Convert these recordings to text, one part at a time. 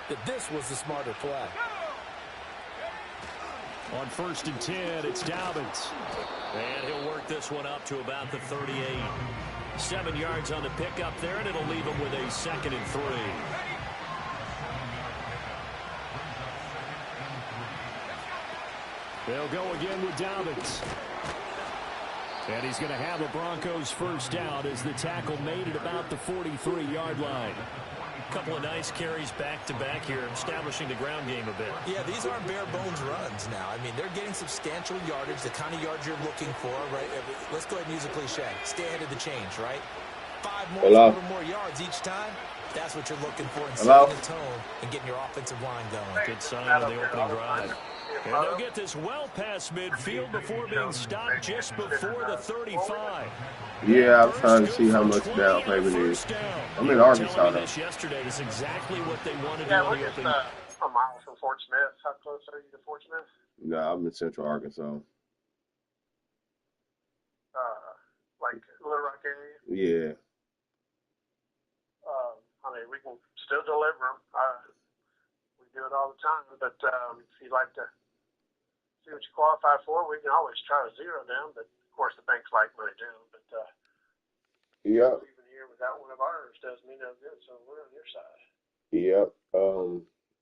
that this was the smarter play. On 1st and 10, it's Dobbins. And he'll work this one up to about the 38. 7 yards on the pickup there, and it'll leave him with a 2nd and 3. They'll go again with Dobbins. And he's going to have a Broncos first down as the tackle made at about the 43-yard line. A couple of nice carries back-to-back here, establishing the ground game a bit. Yeah, these aren't bare-bones runs now. I mean, they're getting substantial yardage, the kind of yards you're looking for, right? Let's go ahead and use a cliche. Stay ahead of the change, right? 5 more, a little more yards each time. That's what you're looking for in setting the tone and getting your offensive line going. Good sign on the opening drive. And they'll get this well past midfield before being stopped just before the 35. Yeah, I'm trying to see how much down payment is. I'm in Arkansas now. Yesterday is exactly what they want to do on the opening. A mile from Fort Smith. How close are you to Fort Smith? Nah, I'm in Central Arkansas. Like Little Rock area? Yeah. I mean, we can still deliver them. We do it all the time. But if you'd like to see what you qualify for, we can always try to zero them. But, of course, the banks like money down. But yeah. Even here without one of ours does me no good, so we're on your side. Yeah.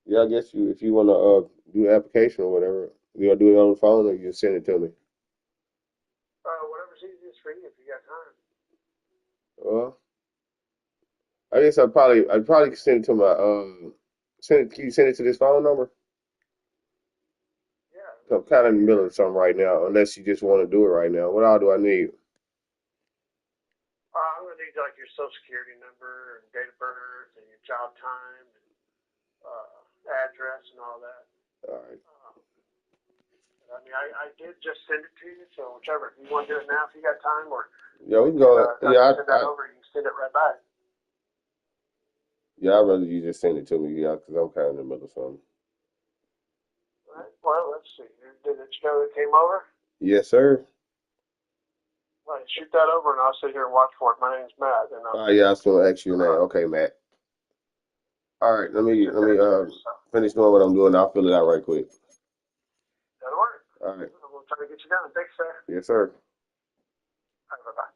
Yeah, I guess if you want to do the application or whatever, you want to do it on the phone or you just send it to me? Whatever's easiest for you if you got time. Well, I guess I'd probably send it to my can you send it to this phone number? Yeah. I'm kind of in the middle of something right now, unless you just want to do it right now. What all do I need? I'm going to need like your social security number and date of birth and your job time and address and all that. All right. I mean, I did just send it to you, so whichever. If you want to do it now, if you got time, or yeah, we can go. Send that over. You can send it right back. Yeah, I'd rather you just send it to me, yeah, because I'm kind of in the middle of something. All right. Well, let's see. Did it show that came over? Yes, sir. All right, shoot that over, and I'll sit here and watch for it. My name's Matt. And yeah, I was going to ask you your name. Okay, Matt. All right, let me finish doing what I'm doing. I'll fill it out right quick. That'll work. All right. I'm going to try to get you done. Thanks, sir. Yes, sir. All right, bye-bye.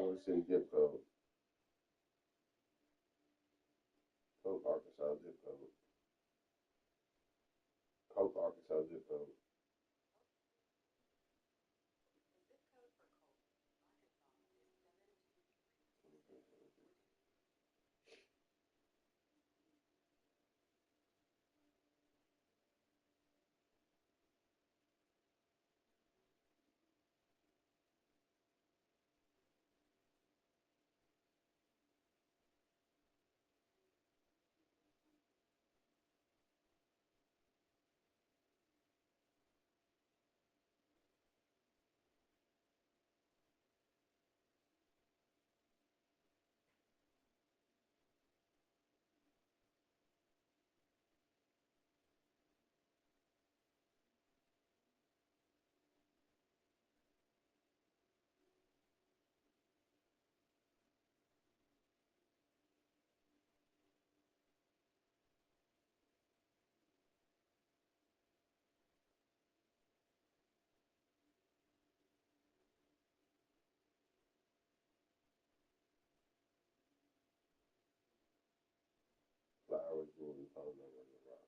Oklahoma City zip code. Coke, Arkansas zip code. Coke, Arkansas zip code. Flowers Brewing, phone number in the rock.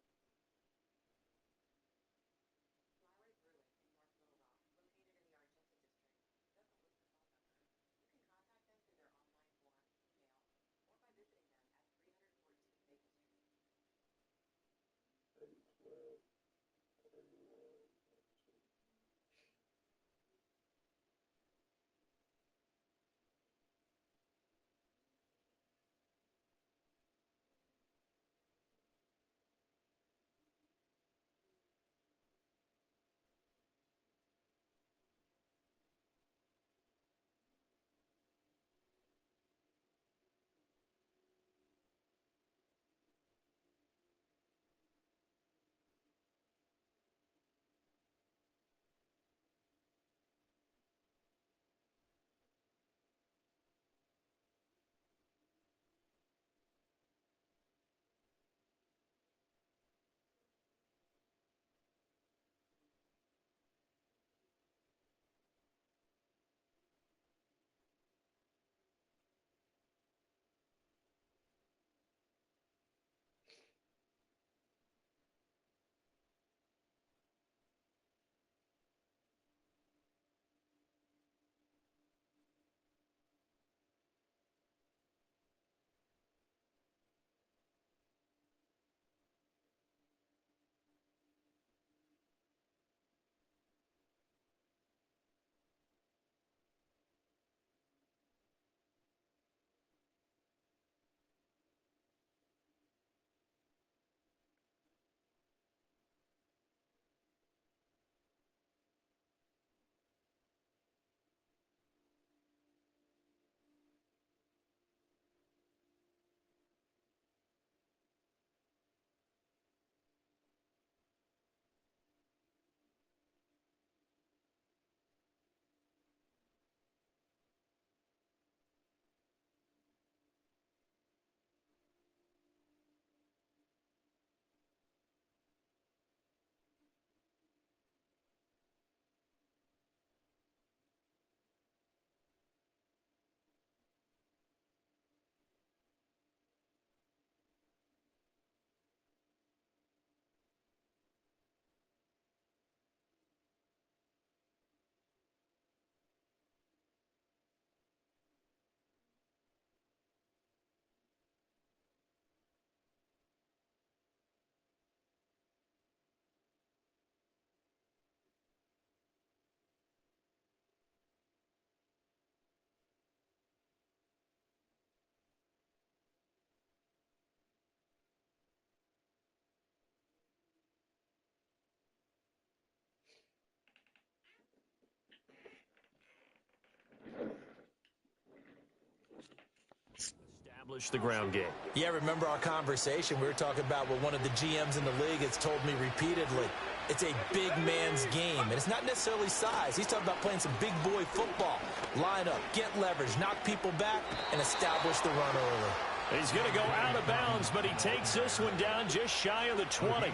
Establish the ground game. Yeah, remember our conversation? We were talking about what one of the GMs in the league has told me repeatedly. It's a big man's game, and it's not necessarily size. He's talking about playing some big boy football. Line up, get leverage, knock people back, and establish the run early. He's going to go out of bounds, but he takes this one down just shy of the 20.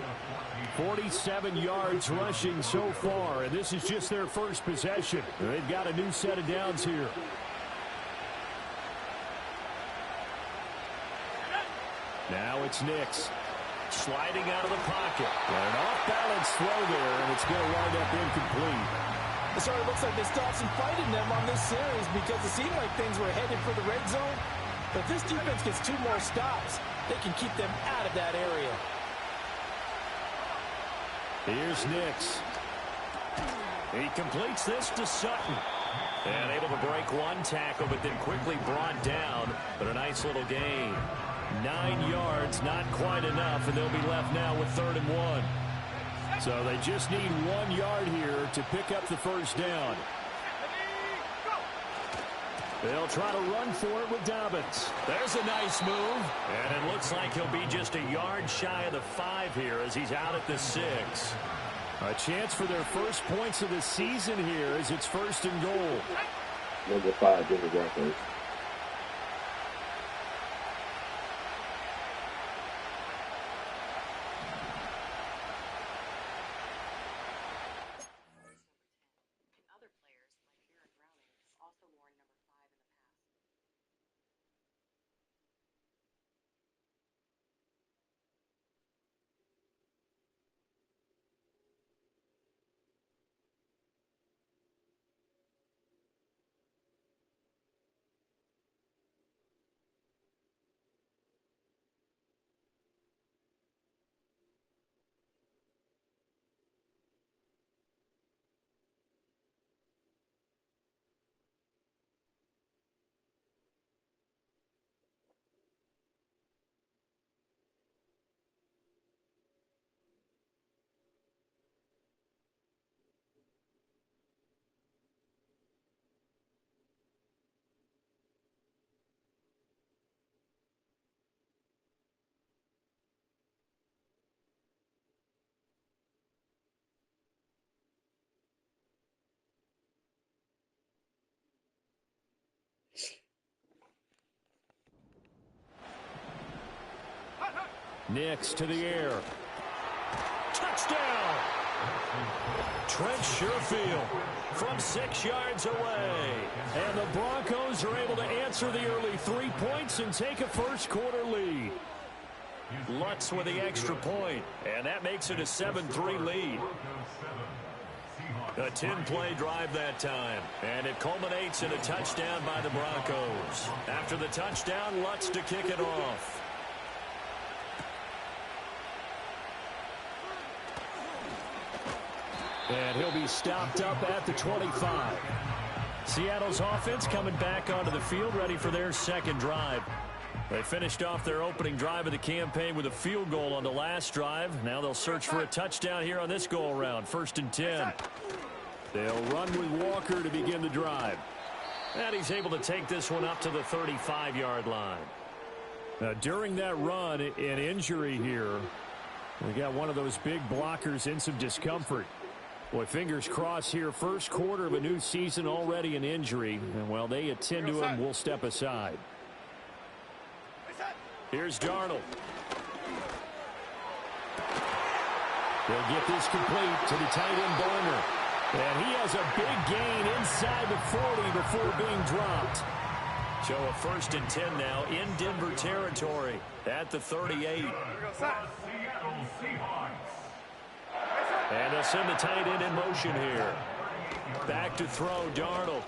47 yards rushing so far, and this is just their first possession. They've got a new set of downs here. Now it's Nix. Sliding out of the pocket. An off-balance throw there, and it's going to wind up incomplete. It sort of looks like they still have some fight in them on this series because it seemed like things were headed for the red zone. But if this defense gets 2 more stops, they can keep them out of that area. Here's Nix. He completes this to Sutton. And able to break one tackle, but then quickly brought down. But a nice little gain. 9 yards, not quite enough, and they'll be left now with 3rd and 1. So they just need 1 yard here to pick up the first down. They'll try to run for it with Dobbins. There's a nice move, and it looks like he'll be just a yard shy of the 5 here as he's out at the 6. A chance for their first points of the season here as it's 1st and goal. Number 5, Denver Broncos. Nix to the air. Touchdown! Trent Sherfield from 6 yards away. And the Broncos are able to answer the early 3 points and take a first quarter lead. Lutz with the extra point, and that makes it a 7-3 lead. A 10-play drive that time, and it culminates in a touchdown by the Broncos. After the touchdown, Lutz to kick it off. And he'll be stopped up at the 25. Seattle's offense coming back onto the field, ready for their second drive. They finished off their opening drive of the campaign with a field goal on the last drive. Now they'll search for a touchdown here on this go-around. 1st and 10. They'll run with Walker to begin the drive. And he's able to take this one up to the 35-yard line. Now, during that run, an injury here. We got one of those big blockers in some discomfort. Boy, fingers crossed here. First quarter of a new season, already an injury. And while they attend to him, we'll step aside. Here's Darnold. They'll get this complete to the tight end Barner. And he has a big gain inside the 40 before being dropped. So a 1st and 10 now in Denver territory at the 38. And they'll send the tight end in motion here. Back to throw, Darnold.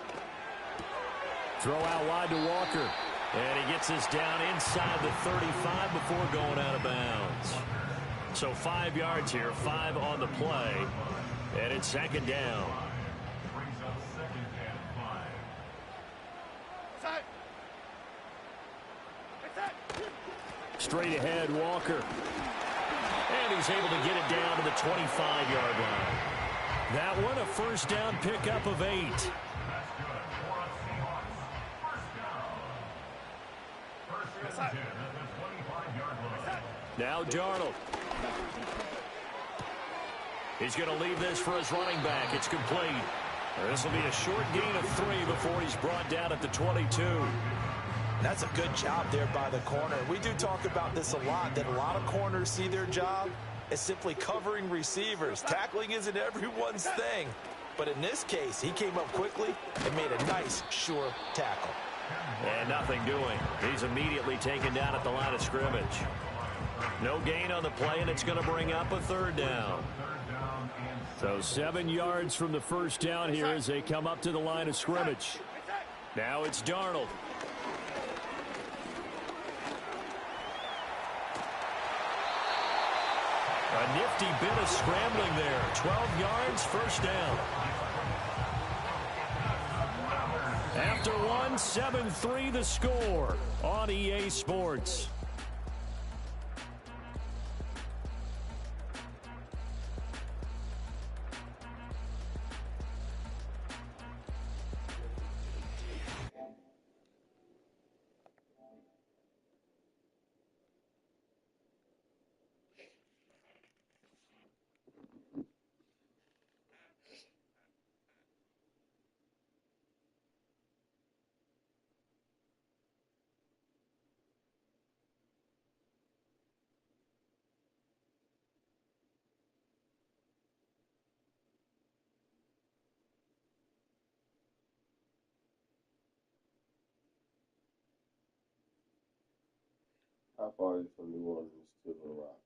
Throw out wide to Walker. And he gets this down inside the 35 before going out of bounds. So 5 yards here, 5 on the play. And it's 2nd down. Straight ahead, Walker. And he's able to get it down to the 25-yard line. That one, a first down pickup of 8. Now Darnold. He's going to leave this for his running back. It's complete. This will be a short gain of 3 before he's brought down at the 22. That's a good job there by the corner. We do talk about this a lot, that a lot of corners see their job as simply covering receivers. Tackling isn't everyone's thing. But in this case, he came up quickly and made a nice, sure tackle. And And nothing doing. He's immediately taken down at the line of scrimmage. No gain on the play, and it's going to bring up a third down. So 7 yards from the first down here as they come up to the line of scrimmage. Now it's Darnold. A nifty bit of scrambling there. 12 yards, first down. After one, 7-3 the score on EA Sports. How far is it from New Orleans to Little Rock?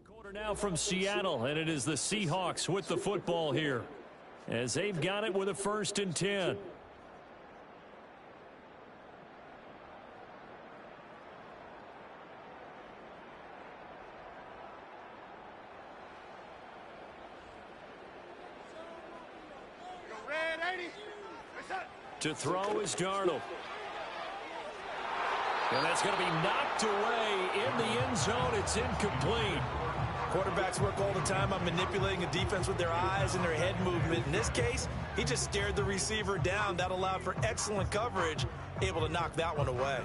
Quarter now from Seattle, and it is the Seahawks with the football here as they've got it with a 1st and 10. To throw is Darnold. And that's going to be knocked away in the end zone. It's incomplete. Quarterbacks work all the time on manipulating a defense with their eyes and their head movement. In this case, he just stared the receiver down. That allowed for excellent coverage, able to knock that one away.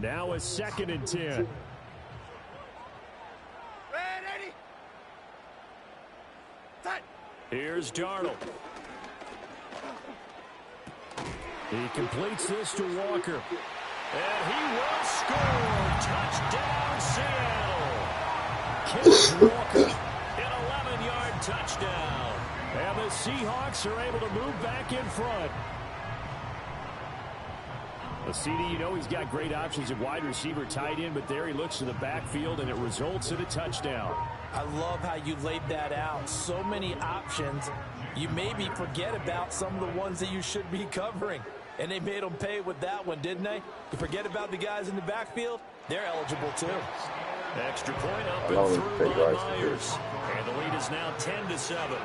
Now a 2nd and 10. Here's Darnold. He completes this to Walker. And he will score. Touchdown, Seattle. Kenneth Walker, an 11-yard touchdown. And the Seahawks are able to move back in front. The CD, you know he's got great options at wide receiver, tight end, but there he looks to the backfield, and it results in a touchdown. I love how you laid that out. So many options, You maybe forget about some of the ones that you should be covering. And they made them pay with that one, didn't they? You forget about the guys in the backfield, they're eligible too. Extra point up and through by Myers. And the lead is now 10-7.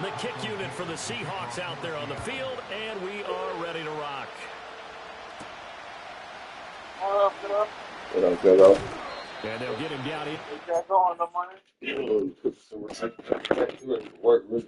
The kick unit for the Seahawks out there on the field, and we are ready to rock. Get up, get up. And they'll get him down here. Work with.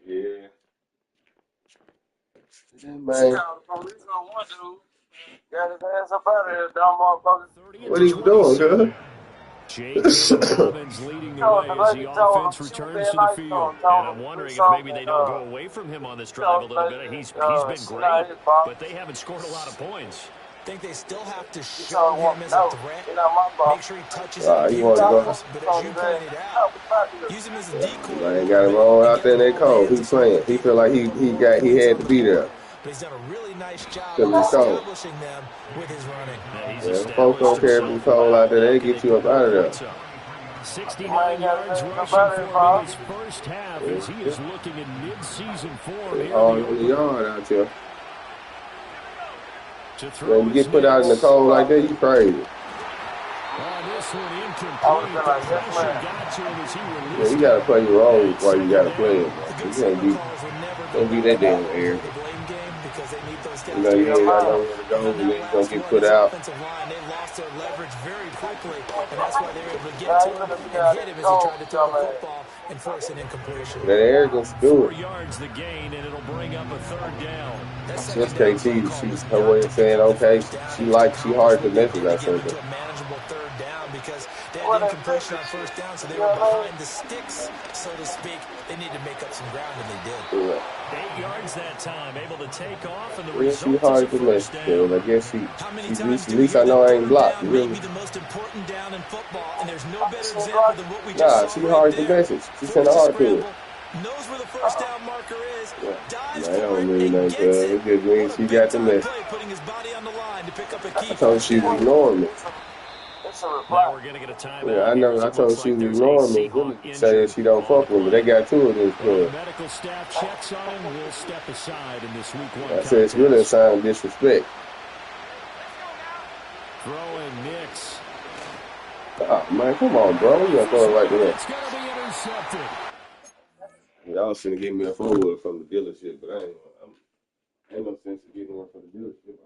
Yeah. Man. What are you doing, girl? J.K. Dobbins leading the way as the offense returns to the field. And I'm wondering if maybe they don't go away from him on this drive a little bit. He's been great, but they haven't scored a lot of points. I think they still have to show him as a threat. Make sure he touches it a few times. But as you pointed out, use him as a decoy. Man, got him all out there in that cold. He's playing. He feel like he had to be there. But he's done a really nice job of establishing them with his running. Yeah, folks don't care if it's cold out there. They get you up out of there. 69 yards rushing for him in his first half as he is looking in mid-season form. All in the yard out there. When you get put out in the cold like that, you crazy. Yeah, you gotta play your role while you gotta play it. You can't be that damn air. You know, you ain't got nowhere to go, and then you're gonna get put out. They lost their leverage very quickly, and that's why they were able to get to him and hit him as he tried to throw the football and force an incompletion. That arrogance do it. 4 yards the gain, and it'll bring up a third down. That's KT. She's her way of saying, okay, she hard to mess with that something. Manageable third down because they had incompletion on first down, so they were behind the sticks, so to speak. They needed to make up some ground, and they did. Yeah. 8 yards that time, able to take off, and the result hard to mess with. I guess at least I know I ain't blocked. Really? Maybe the most important down in football, and there's no better example than what we just saw. She hard to message. She sent a hard to it. Knows where the first down marker is. Dives I don't mean that, it just means she got the message. Putting his body on the line to pick up a key. I told her she was ignoring me. Now we're gonna get a timeout. Yeah, I know. I told her she was ignoring me. Really say that she don't fuck with me. They got two of this club. Medical staff checks on him. We'll step aside in this week 1. I said it's really a sign of disrespect. Throwing Nix. Oh man, come on, bro. You gotta throw it right there. It's gonna be intercepted. Y'all shouldn't give me a forward from the dealership, but ain't no sense in getting one from the dealership.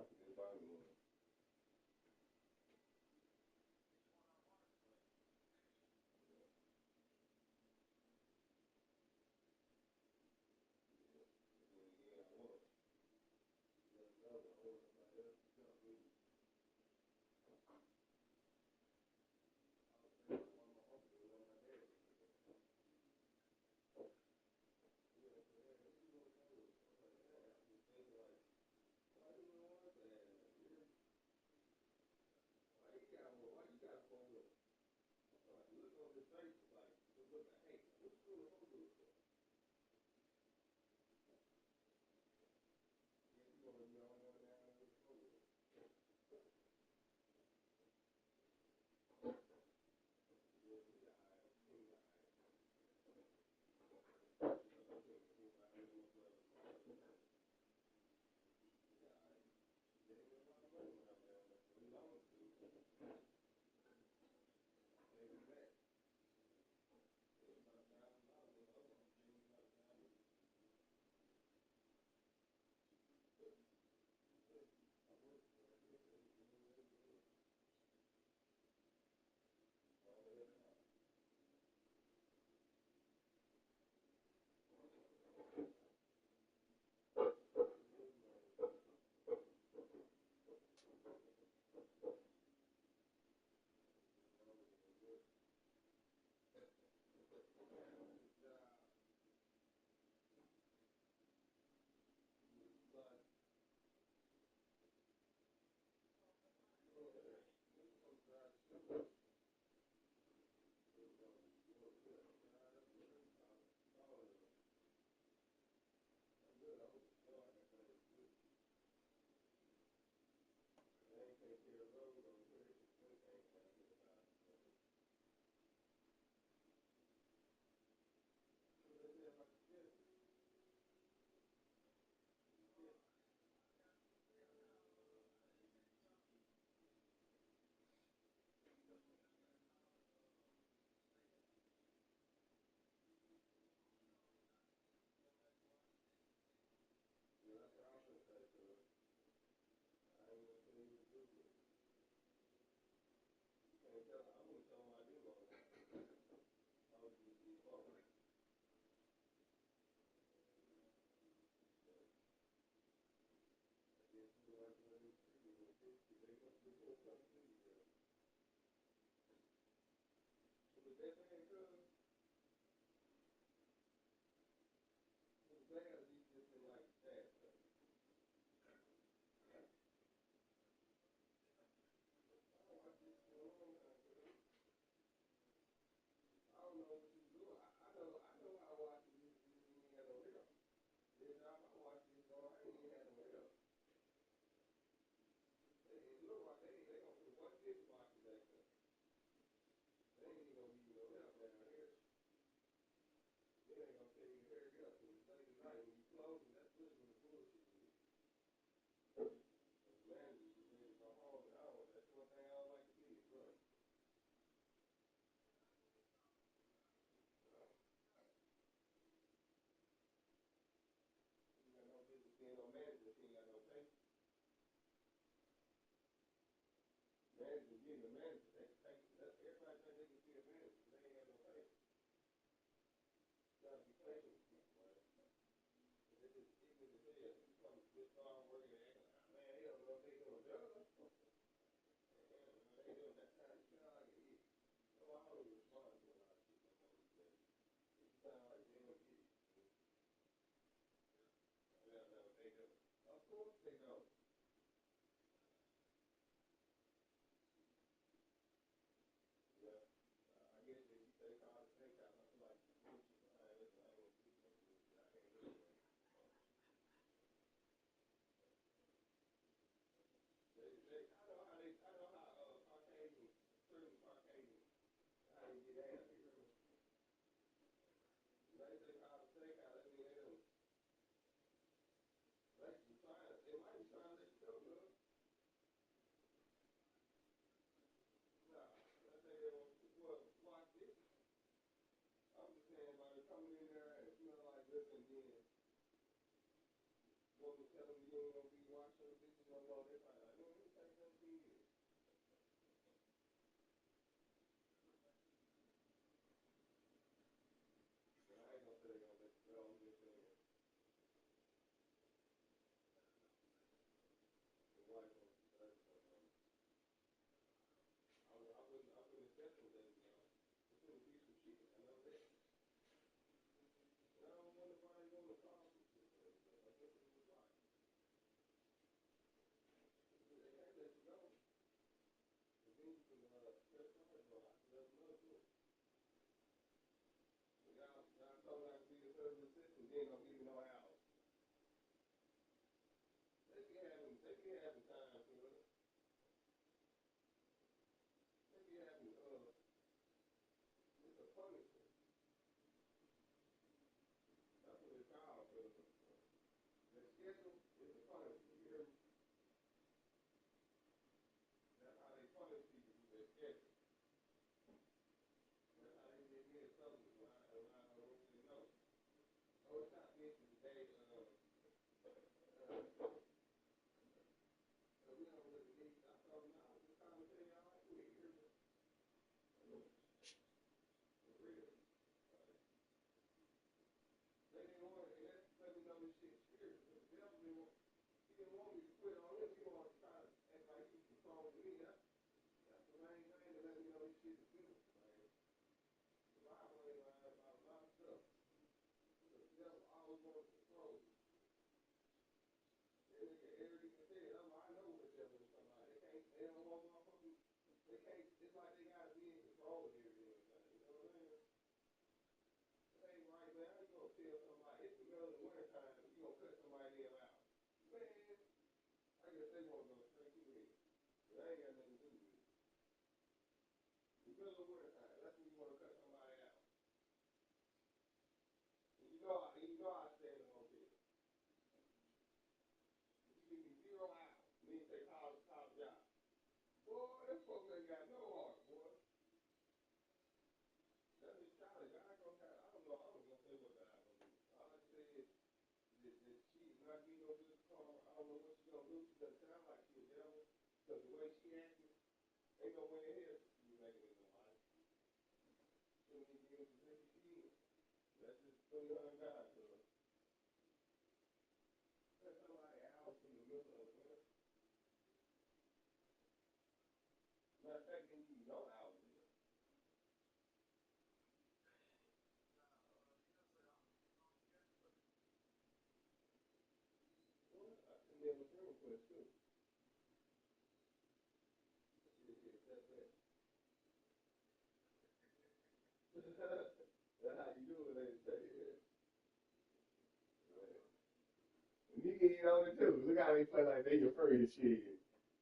Nigga ain't on it too. Look how they play like they your first shit.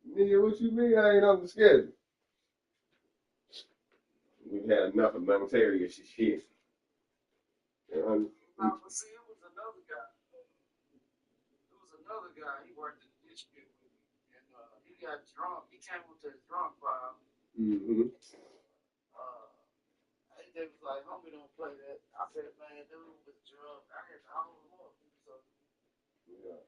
Nigga, what you mean I ain't on the schedule? We've had enough of monetary shit. See, it was another guy. He worked in the district with me, and he got drunk. He came with this drunk vibe. Mm-hmm. They was like, homie, don't play that. I said, man, dude was drunk. I had to hold him up. So, Yeah.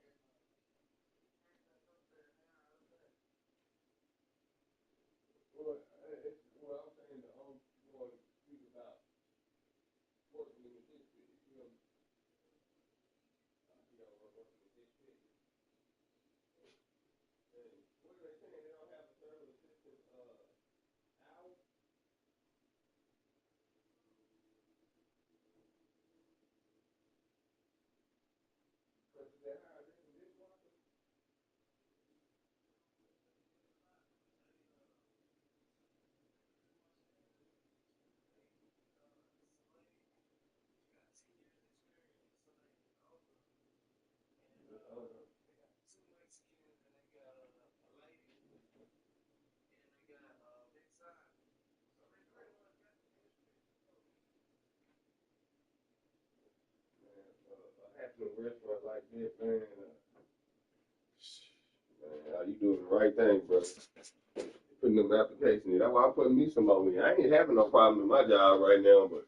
Well, I'm saying the only one speak about working in the district, working in the district. Restaurant like that, man. Man, you doing the right thing, bro. Putting them applications in. That's why I'm putting me some on me. I ain't having no problem in my job right now, but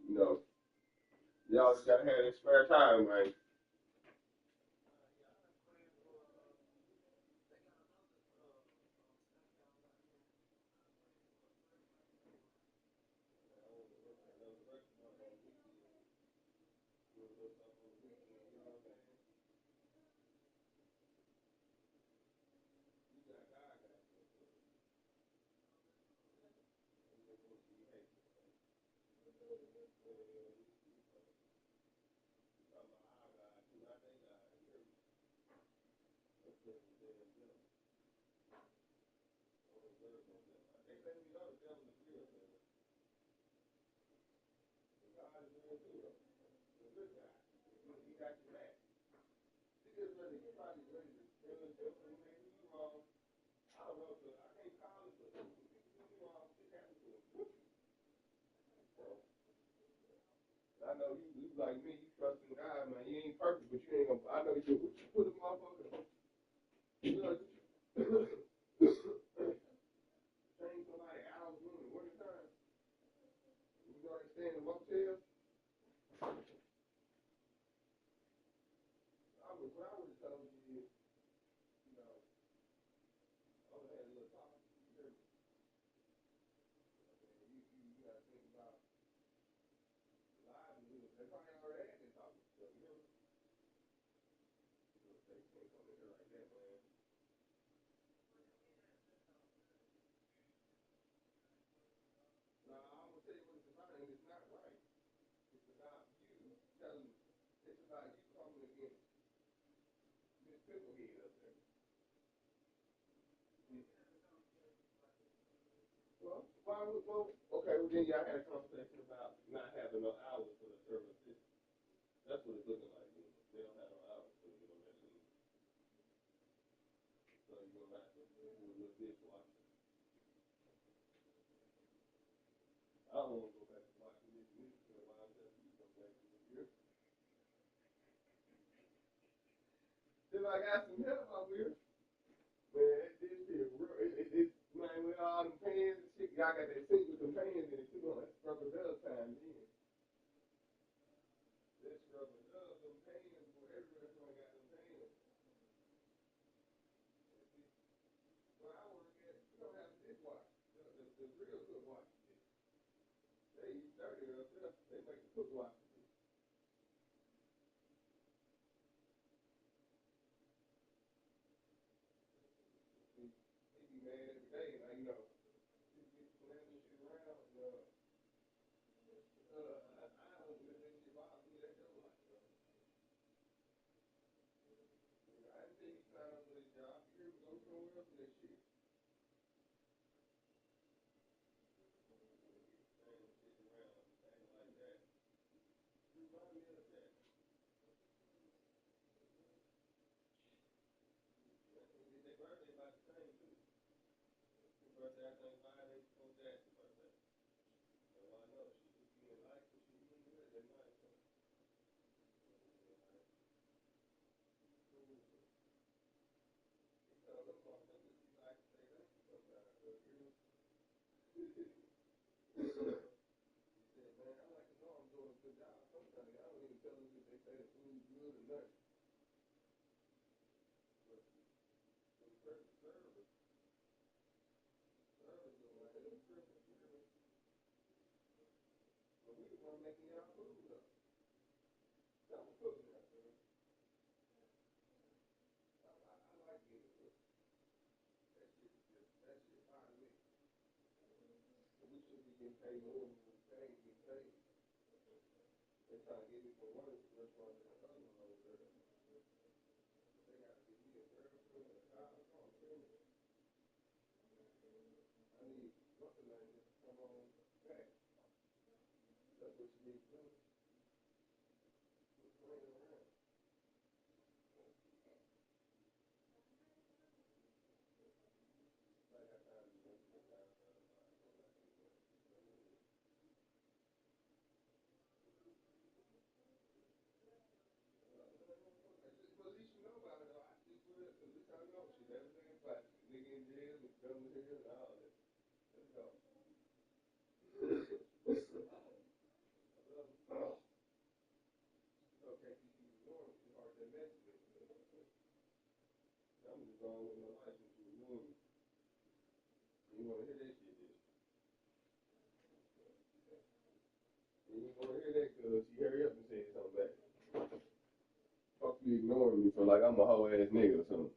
you know, y'all just gotta have that spare time, man. I know you like me, you trust in God, man. You ain't perfect, but you ain't gonna. I know you put a motherfucker. You know, change somebody hours in the winter time. You know they stay in the motel. What I would have told you is, you know, I would have had a little talk. You gotta think about livelihood. They probably already had that talk. You know, they can't come in here like that, man. Now I'm gonna tell you what it's about, and it's not right. It's about you telling. It's about you coming against this picklehead up there. Okay, well then y'all had a conversation about not having no hours for the service system. That's what it's looking like. They don't have no hours for you on that leave. So you're gonna have to do a little dishwashing. I don't want to go back to watching this music for a while until you come back to the year. Then I got some help out here. Man, this shit real. It's man, with all them pans and shit, y'all got that sink with them pans in it too. That's rubber dub time then. This rubber dub, them pans, boy, every restaurant got them pans. Where I work at, you don't have a dishwasher. The real good wash. They use dirty up there. They make the cook wash. They be mad every day, like, you know, you get slamming this shit around. I don't let that shit bother me. That's your life, bro. I didn't say you sign up for this job. You go somewhere else for that shit. They trying to get me from one restaurant to another one. Hurry up and say something back. Fuck you ignoring me for like I'm a hoe ass nigga or something.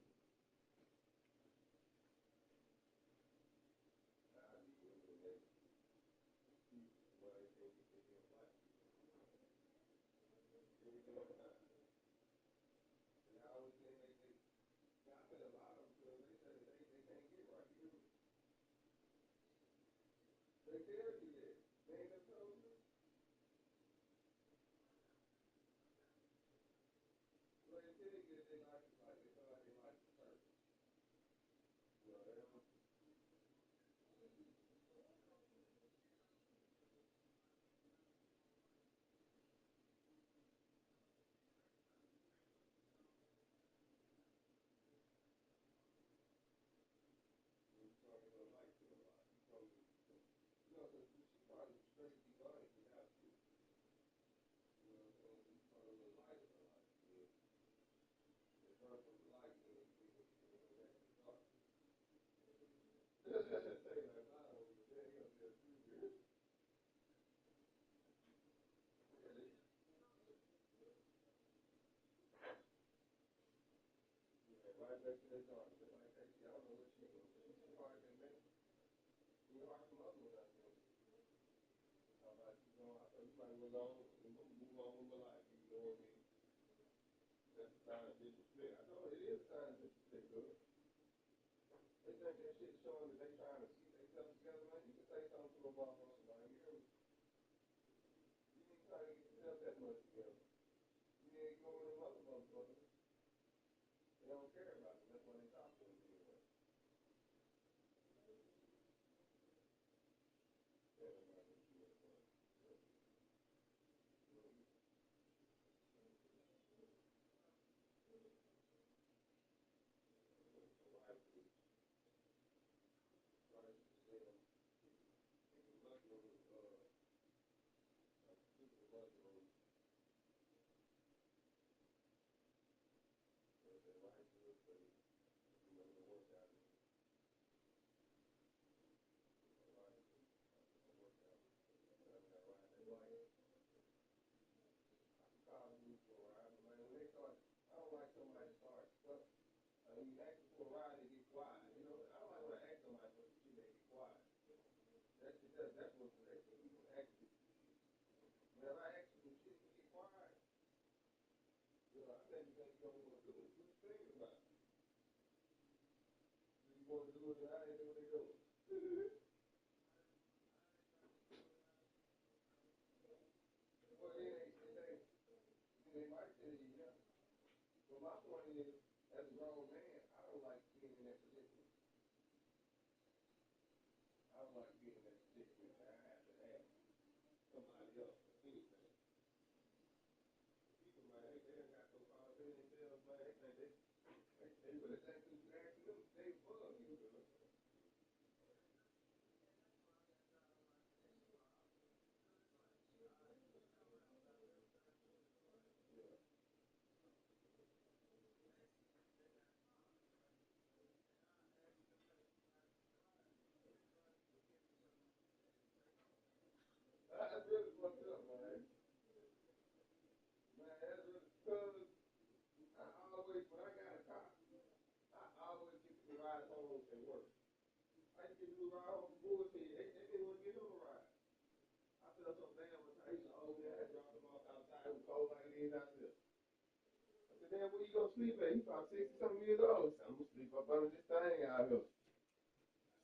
Damn, where you gonna sleep at? You about 60-something years old. I'm gonna sleep up under this thing out here. I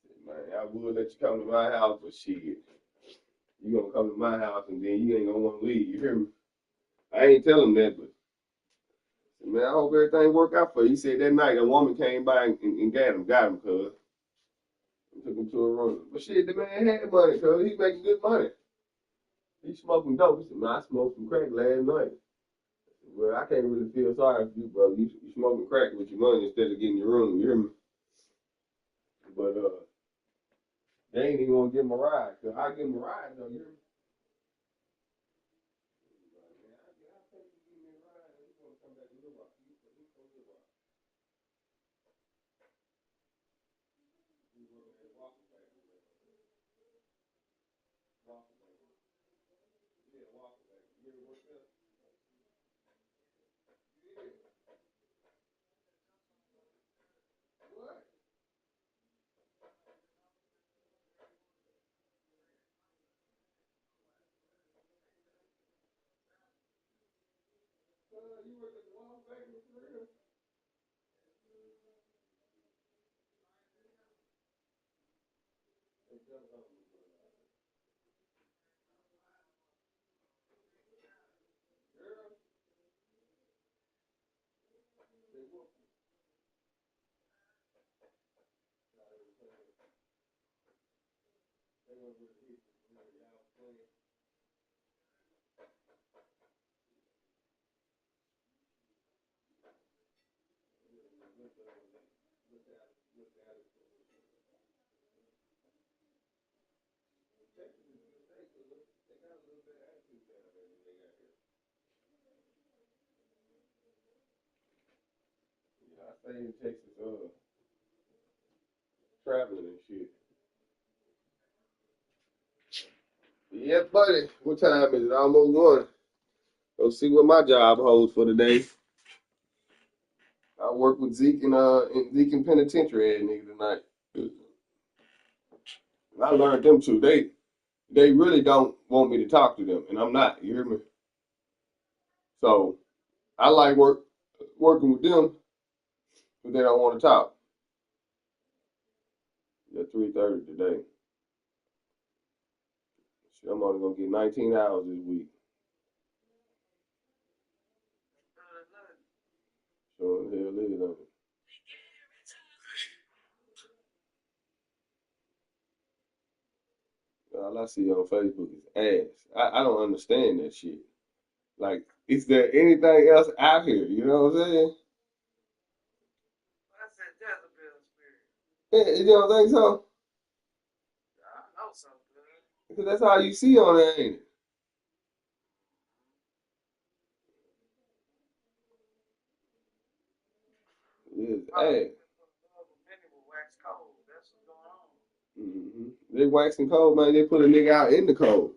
said, man, I would let you come to my house, but shit. You gonna come to my house and then you ain't gonna want to leave. You hear me? I ain't tell him that, but man, I hope everything work out for you. He said that night a woman came by and got him, cuz. Took him to a room. But shit, the man had money, cuz. He making good money. He smoking dope. He said, man, I smoked some crack last night. Well, I can't really feel sorry for you, bro. You smoking crack with your money instead of getting your room. You hear me? But they ain't even gonna give him a ride. Cause I give him a ride, though. You hear me? I stay in Texas, traveling and shit. Yeah, buddy. What time is it? Almost 1. Go see what my job holds for the day. I work with Zeke and Penitentiary ad nigga tonight. I learned them too. They really don't want me to talk to them, and I'm not. You hear me? So I like working with them, but they don't want to talk. At 3:30 today. Shit, I'm only gonna get 19 hours this week. So the hell is on it. All I see on Facebook is ass. I don't understand that shit. Like, is there anything else out here? You know what I'm saying? Yeah, you don't think so? Because that's all you see on there, ain't it? It's ass. They waxing cold, man. They put a nigga out in the cold.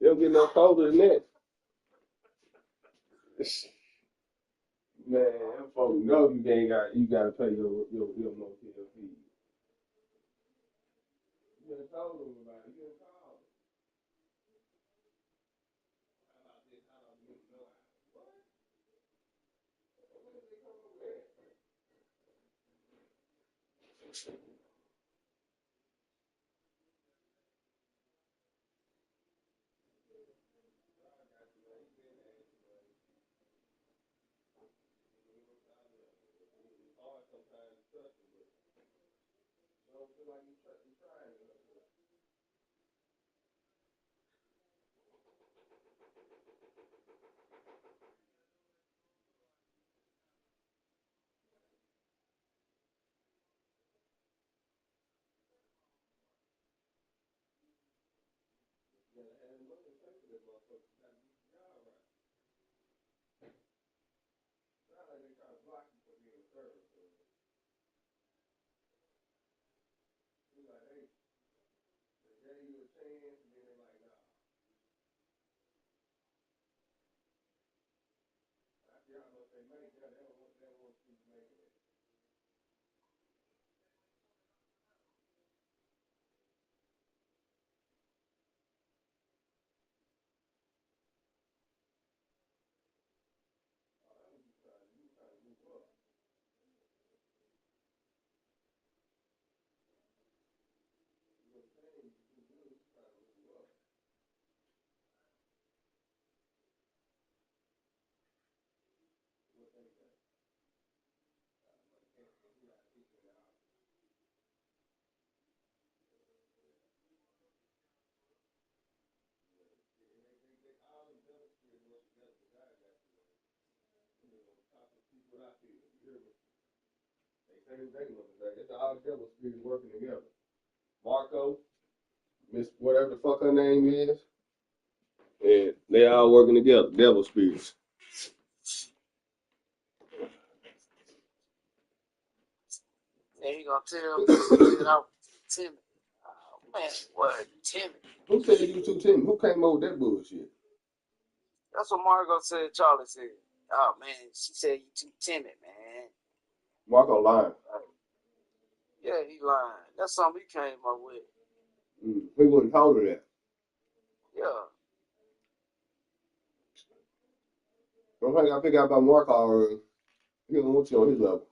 They don't get no colder than that. Man, them folks know you gotta pay your motel fee. You done told them about it. You done called them. It's all devil spirits working together. Marco, Miss whatever the fuck her name is, and they all working together. Devil spirits. Yeah, he gonna tell me that I'm timid. Oh, man, what timid? Who said you too timid? Who came up with that bullshit? That's what Margot said. Charlie said. Oh man, she said you too timid, man. Marco lying. Yeah, he lying. That's something he came up with. He wouldn't told her that. Yeah. Don't think I figure out about Marco already. He don't want you on his level.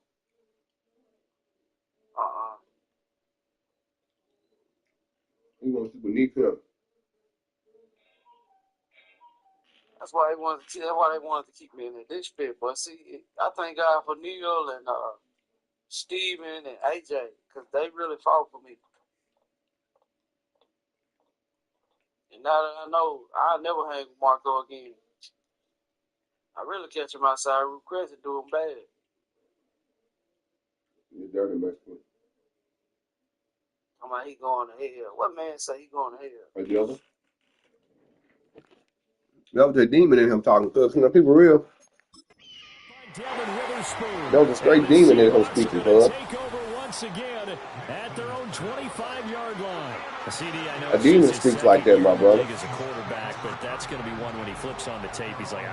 He wants you beneath him. That's why they wanted to. That's why they wanted to keep me in the dish pit. But see, I thank God for Neil and Steven and AJ because they really fought for me. And now that I know, I'll never hang with Marco again. I really catch him outside Root Crescent doing bad. You dirty Mexican. I'm like, he going to hell. What man say he going to hell? A devil? That was a demon in him talking to us. You know, people real. That was a straight demon in him speaking to us. Take over once again at their own 25-yard line. A demon speaks like that, my brother. As a quarterback, but that's going to be one when he flips on the tape. He's like,